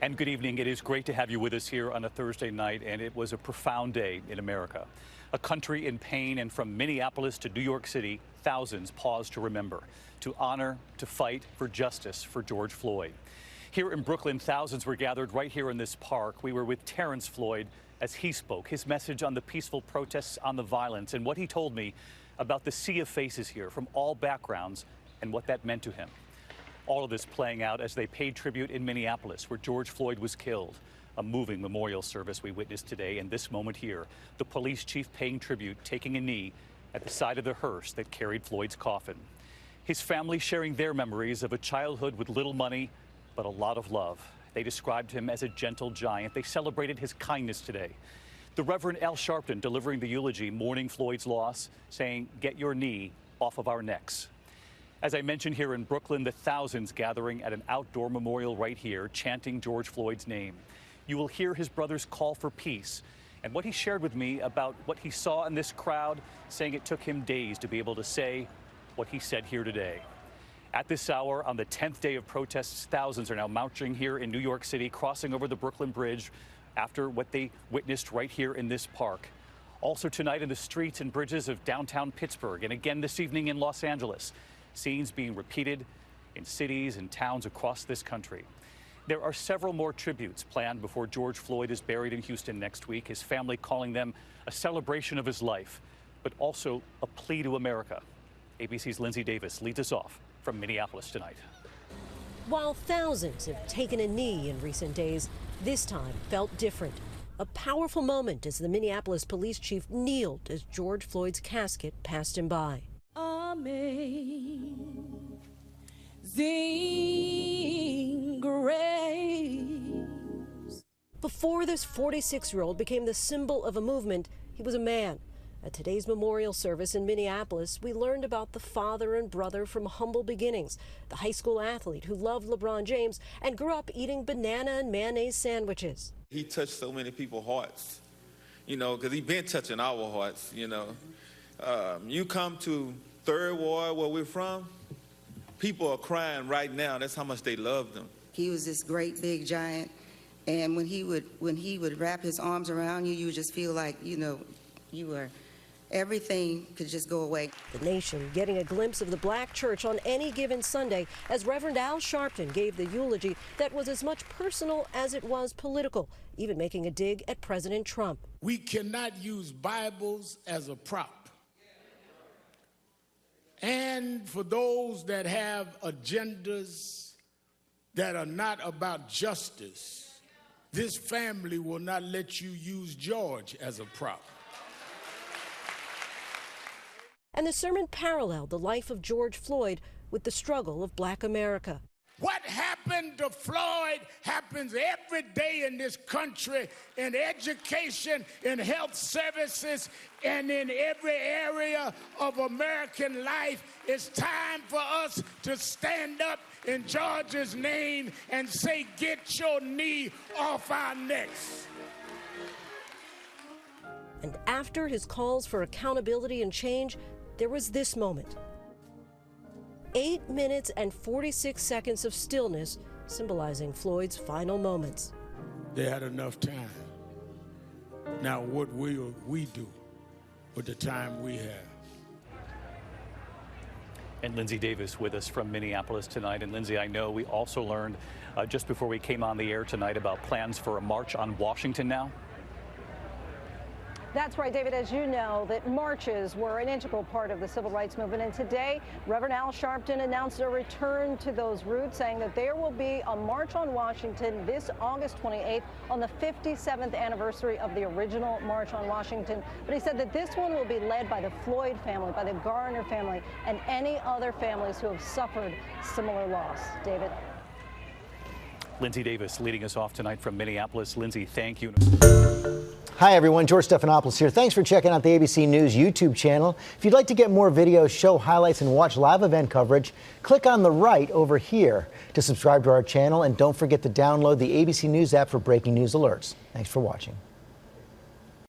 And good evening. It is great to have you with us here on a Thursday night, and it was a profound day in America. A country in pain, and from Minneapolis to New York City, thousands paused to remember, to honor, to fight for justice for George Floyd. Here in Brooklyn, thousands were gathered right here in this park. We were with Terrence Floyd as he spoke his message on the peaceful protests, on the violence, and what he told me about the sea of faces here from all backgrounds and what that meant to him. All of this playing out as they paid tribute in Minneapolis, where George Floyd was killed. A moving memorial service we witnessed today, and this moment here, the police chief paying tribute, taking a knee at the side of the hearse that carried Floyd's coffin. His family sharing their memories of a childhood with little money, but a lot of love. They described him as a gentle giant. They celebrated his kindness today. The Reverend Al Sharpton delivering the eulogy, mourning Floyd's loss, saying, "Get your knee off of our necks." As I mentioned here in Brooklyn, the thousands gathering at an outdoor memorial right here, chanting George Floyd's name. You will hear his brother's call for peace and what he shared with me about what he saw in this crowd, saying it took him days to be able to say what he said here today. At this hour, on the 10th day of protests, thousands are now marching here in New York City, crossing over the Brooklyn Bridge after what they witnessed right here in this park. Also tonight in the streets and bridges of downtown Pittsburgh, and again this evening in Los Angeles. Scenes being repeated in cities and towns across this country. There are several more tributes planned before George Floyd is buried in Houston next week, his family calling them a celebration of his life, but also a plea to America. ABC's Lindsay Davis leads us off from Minneapolis tonight. While thousands have taken a knee in recent days, this time felt different. A powerful moment as the Minneapolis police chief kneeled as George Floyd's casket passed him by. Amazing grace. Before this 46-year-old became the symbol of a movement, he was a man. At today's memorial service in Minneapolis, we learned about the father and brother from humble beginnings, the high school athlete who loved LeBron James and grew up eating banana and mayonnaise sandwiches. He touched so many people's hearts, because he's been touching our hearts, You come to Third Ward, where we're from, people are crying right now. That's how much they loved him. He was this great big giant, and when he would wrap his arms around you, you would just feel like, you were, everything could just go away. The nation getting a glimpse of the black church on any given Sunday as Reverend Al Sharpton gave the eulogy that was as much personal as it was political, even making a dig at President Trump. We cannot use Bibles as a prop. And for those that have agendas that are not about justice, this family will not let you use George as a prop. And the sermon paralleled the life of George Floyd with the struggle of Black America. What happened to Floyd happens every day in this country, in education, in health services, and in every area of American life. It's time for us to stand up in George's name and say, "Get your knee off our necks." And after his calls for accountability and change, there was this moment. 8 minutes and 46 seconds of stillness, symbolizing Floyd's final moments. They had enough time. Now what will we do with the time we have? And Lindsay Davis with us from Minneapolis tonight. And Lindsay, I know we also learned just before we came on the air tonight about plans for a march on Washington now. That's right, David. As you know, that marches were an integral part of the civil rights movement. And today, Reverend Al Sharpton announced a return to those roots, saying that there will be a march on Washington this August 28th on the 57th anniversary of the original March on Washington. But he said that this one will be led by the Floyd family, by the Garner family, and any other families who have suffered similar loss. David. Lindsay Davis leading us off tonight from Minneapolis. Lindsay, thank you. Hi, everyone. George Stephanopoulos here. Thanks for checking out the ABC News YouTube channel. If you'd like to get more videos, show highlights, and watch live event coverage, click on the right over here to subscribe to our channel. And don't forget to download the ABC News app for breaking news alerts. Thanks for watching.